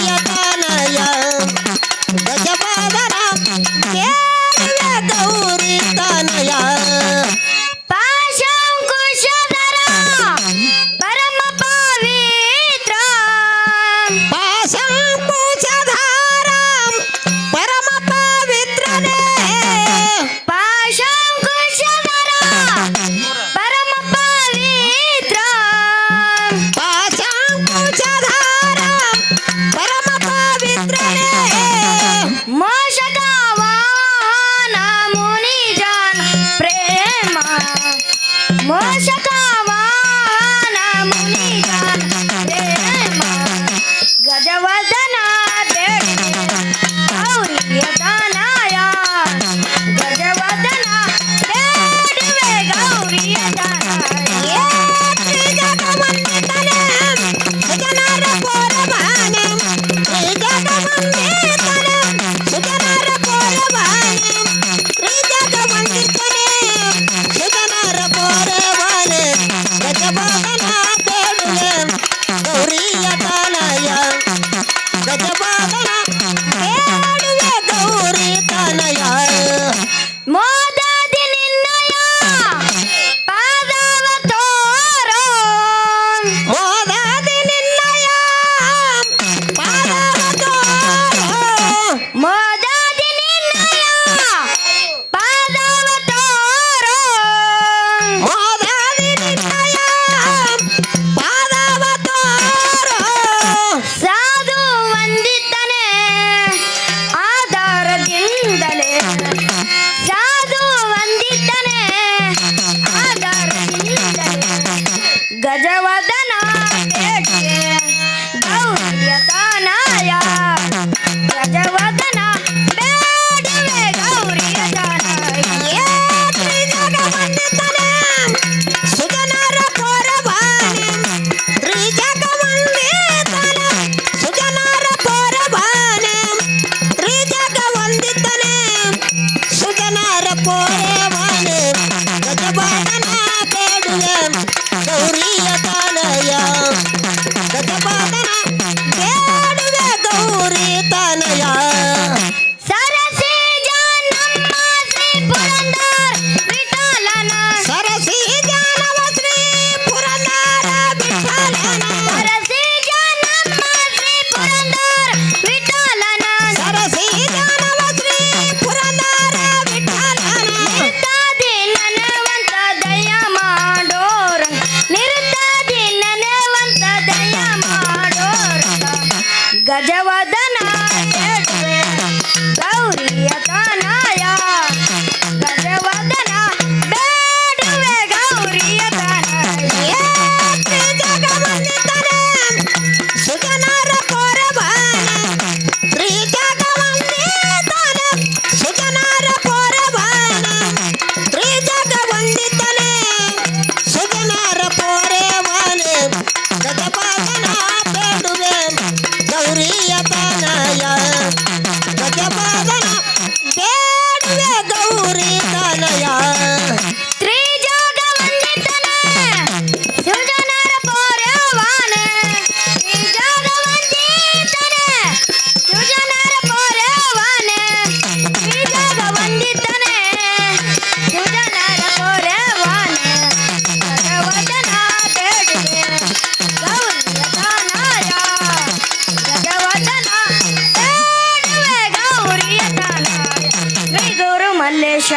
ಗೌರಿಯ ತಾನಯ ಗಜವದನ ಕೇಳುವೆ ಗೌರಿ ತಾನಯ ಪಾಶಂಕುಶಧರ ಪರಮ ಪವಿತ್ರ ಪಾಶಂಕುಶಧರ ಪರಮ ಪವಿತ್ರನೇ ಪಾಶಂಕುಶಧರ ಪರಮ ಪವಿತ್ರ ಪಾಶಂಕುಶಧರ ಪರಮ ಪವಿತ್ರನೇ ಮೋಷಕವಾಹನ ಮುನಿಜನ ಪ್ರೇಮ ಮೋಷಕವಾಹನ ಮುನಿಜನ ಪ್ರೇಮ ಗಜವದನ ಬೇಡಿದೆ ಗೌರಿಯ ತಾನಯ ಗಜವದನ ಬೇಡಿವೆ ಗೌರಿಯ ತಾನಯ ತ್ರಿಜಗವಂದಿತನೇ ಸುಜನರ ಪೋರವಾನೆ ತ್ರಿಜಗವಂದಿತನೇ ಸುಜನರ ಪೋರವಾನೆ ತ್ರಿಜಗವಂದಿತನೇ ಸುಜನರ ಪೋರವಾನೆ ಗಜವದನ ಬೇಡುವೆ ಗೌರಿಯ ತಾನಯ ಗಜವದನ ಬೇಡುವೆ ಗೌರಿ ತಾನಯ ಮೋದದಿ ನಿನ್ನಯ ಪಾದವ ತೋರೋ ಮೋದದಿ ನಿನ್ನಯ ಪಾದವ ತೋರೋ ಮೋದದಿ ನಿನ್ನಯ ಪಾದವ ತೋರೋ ಮೋದದಿ ನಿನ್ನಯ ಪಾದವ ತೋರೋ ಸಾಧು ವಂದಿತನೇ ಆಧಾರದಿಂದಲೇ ಸಾಧು ವಂದಿತನೇ ಆಧಾರದಿಂದಲೇ ಗಜವದನ ಬೇಡಿದೆ ಗೌರಿಯ ತಾನಯ ಗಜವದನ ಬೇಡಿವೆ ಗೌರಿಯ ತಾನಯ ತ್ರಿಜಗವಂದಿತನೇ ಸುಜನರ ಪೋರವಾನೆ ತ್ರಿಜಗವಂದಿತನೇ ಸುಜನರ ಪೋರವಾನೆ ತ್ರಿಜಗವಂದಿತನೇ ಸುಜನರ ಪೋರವಾನೆ ಗಜವದನ ಬೇಡುವೆ ಗೌರಿಯ ತಾನಯ ಗಜವದನ ಬೇಡುವೆ ಗೌರಿ ತಾನಯ ಸರಸಿ ನಮ್ಮ ಶ್ರೀ ಪುರಂದರ ವಿಠಲನ ಸರಸಿ ಜಾನವ ಶ್ರೀ ಪುರಂದರ ವಿಠಲನ ಸರಸಿ ನಮ್ಮ ಶ್ರೀ ಪುರಂದರ ವಿಠಲನ ಸರಸಿ ಜಾನವ ಶ್ರೀ ಪುರಂದರ ವಿಠಲನ ನಿರ್ತಾದಿ ನನವಂತ ದಯ ಮಾಡೋರಂಗ ನಿರ್ತಾದಿ ನನವಂತ ದಯ ಮಾಡೋರಂಗ ಗಜವದನ ಬೇಡುವೆ ಗೌರಿಯ ತಾನಯ ಗಜವದನ ಬೇಡುವೆ ಗೌರಿಯ ತಾನಯ ತ್ರಿಜಗವಂದಿತನೇ ಸುಜನರ ಪೋರವಾನೆ ತ್ರಿಜಗವಂದಿತನೇ ಸುಜನರ ಪೋರವಾನೆ ತ್ರಿಜಗವಂದಿತನೇ ಸುಜನರ ಪೋರವಾನೆ ಗಜವದನ ಬೇಡುವೆ ಗೌರಿಯ ತಾನಯ ಗಜವದನ ಬೇಡುವೆ ಗೌರಿ ತಾನಯ ತ್ರಿಜಗವಂದಿತನೇ ಸುಜನರ ಪೋರವಾನೆ ತ್ರಿಜಗವಂದಿತನೇ ಸುಜನರ ಪೋರವಾನೆ ತ್ರಿಜಗವಂದಿತನೇ ಸುಜನರ ಪೋರವಾನೆ ಗಜವದನ ಬೇಡಿದೆ ಗೌರಿಯ ತಾನಯ ಗಜವದನ ಬೇಡುವೆ ಗೌರಿಯ ತಾನಯ ಶ್ರೀ ಗುರು ಮಲ್ಲೇಶ